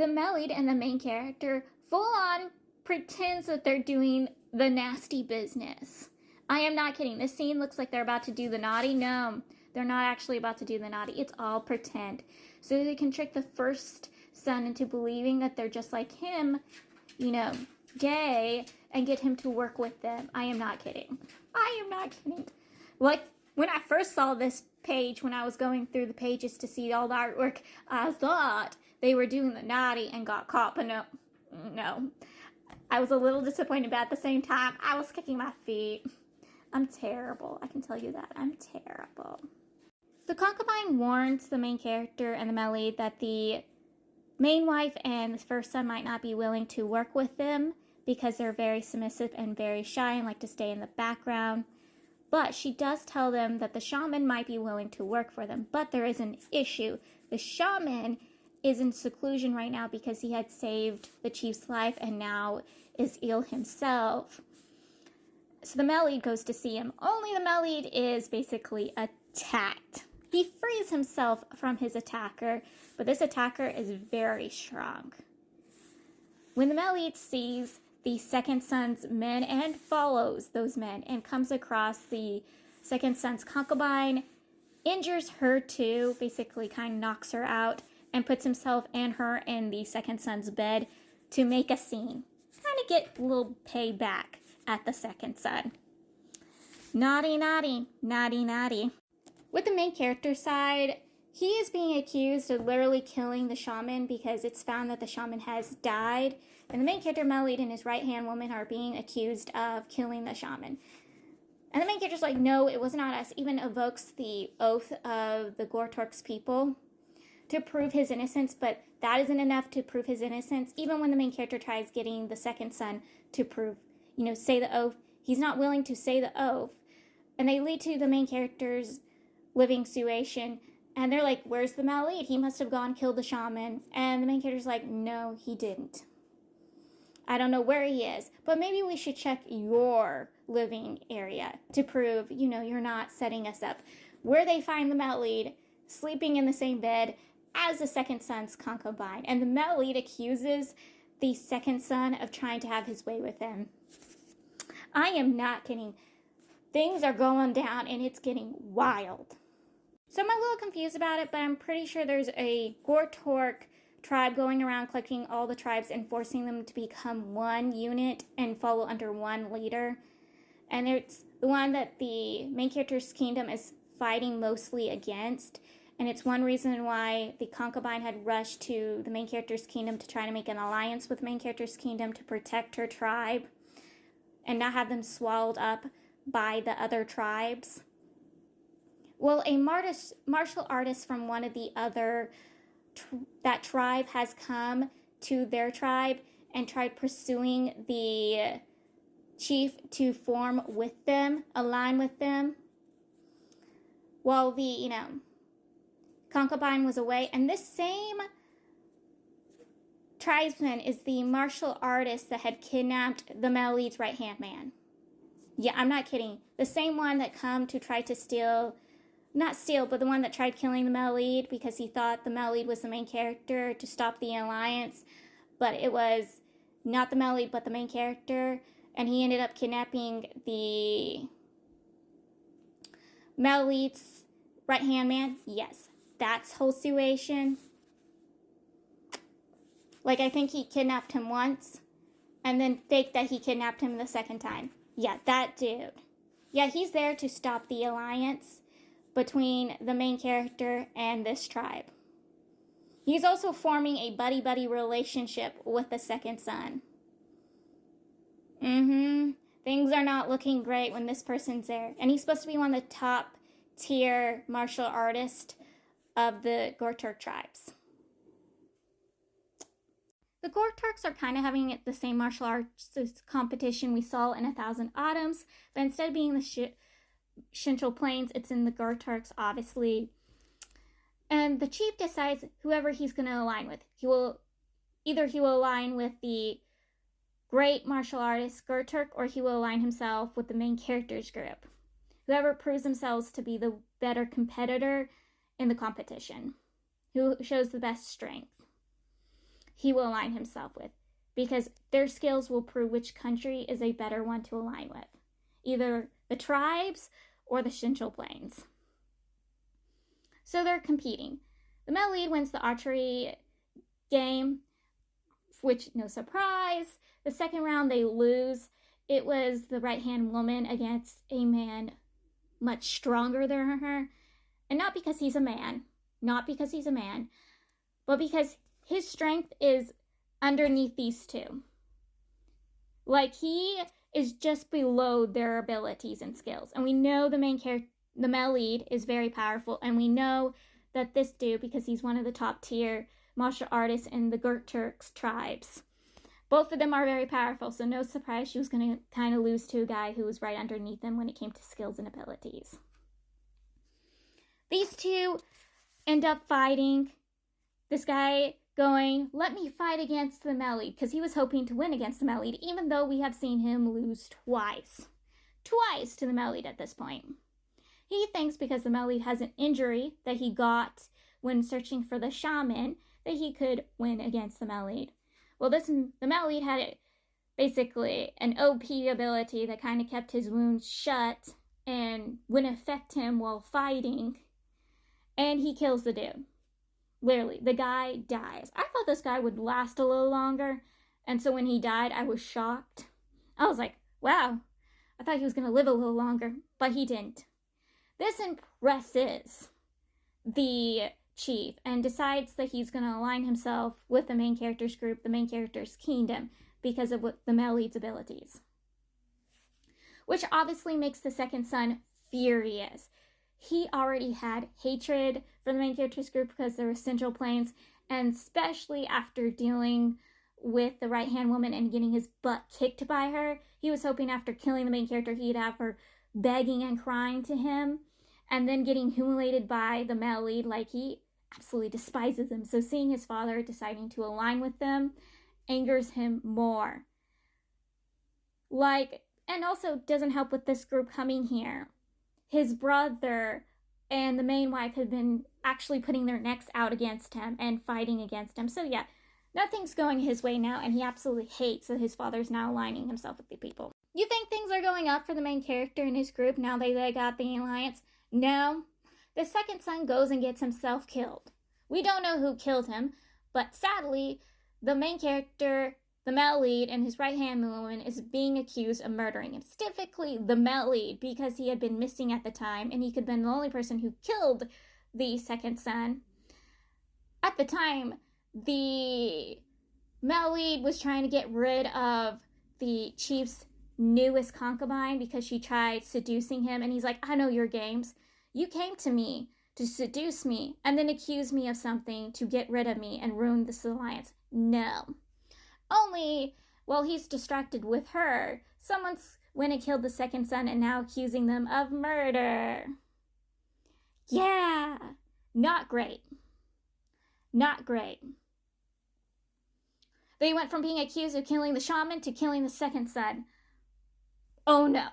the male lead and the main character full on pretends that they're doing the nasty business. I am not kidding. This scene looks like they're about to do the naughty. No, they're not actually about to do the naughty. It's all pretend. So they can trick the first son into believing that they're just like him, you know, gay, and get him to work with them. I am not kidding. I am not kidding. Like, when I first saw this page, when I was going through the pages to see all the artwork, I thought they were doing the naughty and got caught, but no. I was a little disappointed, but at the same time, I was kicking my feet. I'm terrible. I can tell you that. I'm terrible. The concubine warns the main character and the male lead that the main wife and the first son might not be willing to work with them because they're very submissive and very shy and like to stay in the background. But she does tell them that the shaman might be willing to work for them. But there is an issue. The shaman is in seclusion right now because he had saved the chief's life and now is ill himself. So the male lead goes to see him. Only the male lead is basically attacked. He frees himself from his attacker, but this attacker is very strong. When the male lead sees the second son's men and follows those men and comes across the second son's concubine, injures her too, basically kind of knocks her out, and puts himself and her in the second son's bed to make a scene. Kind of get a little payback at the second son. Naughty, naughty, naughty, naughty. With the main character side, he is being accused of literally killing the shaman because it's found that the shaman has died. And the main character, male lead, and his right-hand woman are being accused of killing the shaman. And the main character's like, no, it was not us. Even evokes the oath of the Gortork's people to prove his innocence, but that isn't enough to prove his innocence. Even when the main character tries getting the second son to prove, say the oath, he's not willing to say the oath. And they lead to the main character's living situation. And they're like, where's the male lead? He must have gone killed the shaman. And the main character's like, no, he didn't. I don't know where he is, but maybe we should check your living area to prove, you're not setting us up. Where they find the male lead sleeping in the same bed as the second son's concubine. And the male lead accuses the second son of trying to have his way with him. I am not kidding. Things are going down and it's getting wild. So I'm a little confused about it, but I'm pretty sure there's a Gortork tribe going around collecting all the tribes and forcing them to become one unit and follow under one leader. And it's the one that the main character's kingdom is fighting mostly against. And it's one reason why the concubine had rushed to the main character's kingdom to try to make an alliance with the main character's kingdom to protect her tribe and not have them swallowed up by the other tribes. Well, a martial artist from one of the other that tribe has come to their tribe and tried pursuing the chief to form with them, align with them, while the, concubine was away. And this same tribesman is the martial artist that had kidnapped the male lead's right-hand man. Yeah, I'm not kidding. The same one that come to try to but the one that tried killing the male lead because he thought the male lead was the main character to stop the alliance. But it was not the male lead, but the main character. And he ended up kidnapping the male lead's right-hand man. Yes, that's whole situation. Like, I think he kidnapped him once and then faked that he kidnapped him the second time. Yeah, that dude. Yeah, he's there to stop the alliance between the main character and this tribe. He's also forming a buddy-buddy relationship with the second son. Things are not looking great when this person's there. And he's supposed to be one of the top tier martial artists of the Gortork tribes. The Gortorks are kind of having the same martial arts competition we saw in 1,000 Autumns, but instead of being the Central Plains, it's in the Gortorks, obviously. And the chief decides whoever he's going to align with. He will align with the great martial artist Gortork, or he will align himself with the main character's group. Whoever proves themselves to be the better competitor in the competition, who shows the best strength. he will align himself with, because their skills will prove which country is a better one to align with, either the tribes or the Shinchel Plains. So they're competing. The male lead wins the archery game, which, no surprise, the second round they lose. It was the right-hand woman against a man much stronger than her, and not because he's a man, but because his strength is underneath these two. Like, he is just below their abilities and skills. And we know the male lead is very powerful, and we know that this dude, because he's one of the top tier martial artists in the Gurturks tribes, both of them are very powerful, so no surprise she was going to kind of lose to a guy who was right underneath them when it came to skills and abilities. These two end up fighting. This guy going, let me fight against the male lead, because he was hoping to win against the male lead, even though we have seen him lose twice to the male lead at this point. He thinks because the male lead has an injury that he got when searching for the shaman, that he could win against the male lead. Well, the male lead had basically an OP ability that kind of kept his wounds shut and wouldn't affect him while fighting, and he kills the dude. Literally, the guy dies. I thought this guy would last a little longer, and so when he died, I was shocked. I was like, wow, I thought he was going to live a little longer, but he didn't. This impresses the chief and decides that he's going to align himself with the main character's group, the main character's kingdom, because of the male lead's abilities. Which obviously makes the second son furious. He already had hatred for the main character's group because there were Central Plains, and especially after dealing with the right-hand woman and getting his butt kicked by her, he was hoping after killing the main character he'd have her begging and crying to him, and then getting humiliated by the male lead. Like, he absolutely despises him. So seeing his father deciding to align with them angers him more. Like, and also doesn't help with this group coming here. His brother and the main wife have been actually putting their necks out against him and fighting against him. So yeah, nothing's going his way now, and he absolutely hates that his father's now aligning himself with the people. You think things are going up for the main character and his group now they got the alliance? No. The second son goes and gets himself killed. We don't know who killed him, but sadly, the main character, the male lead, and his right-hand woman is being accused of murdering him. Specifically, the male lead, because he had been missing at the time, and he could have been the only person who killed the second son. At the time, the male lead was trying to get rid of the chief's newest concubine because she tried seducing him, and he's like, I know your games. You came to me to seduce me and then accuse me of something to get rid of me and ruin this alliance. No. Only while he's distracted with her, someone's went and killed the second son and now accusing them of murder. Yeah, not great. Not great. They went from being accused of killing the shaman to killing the second son. Oh no.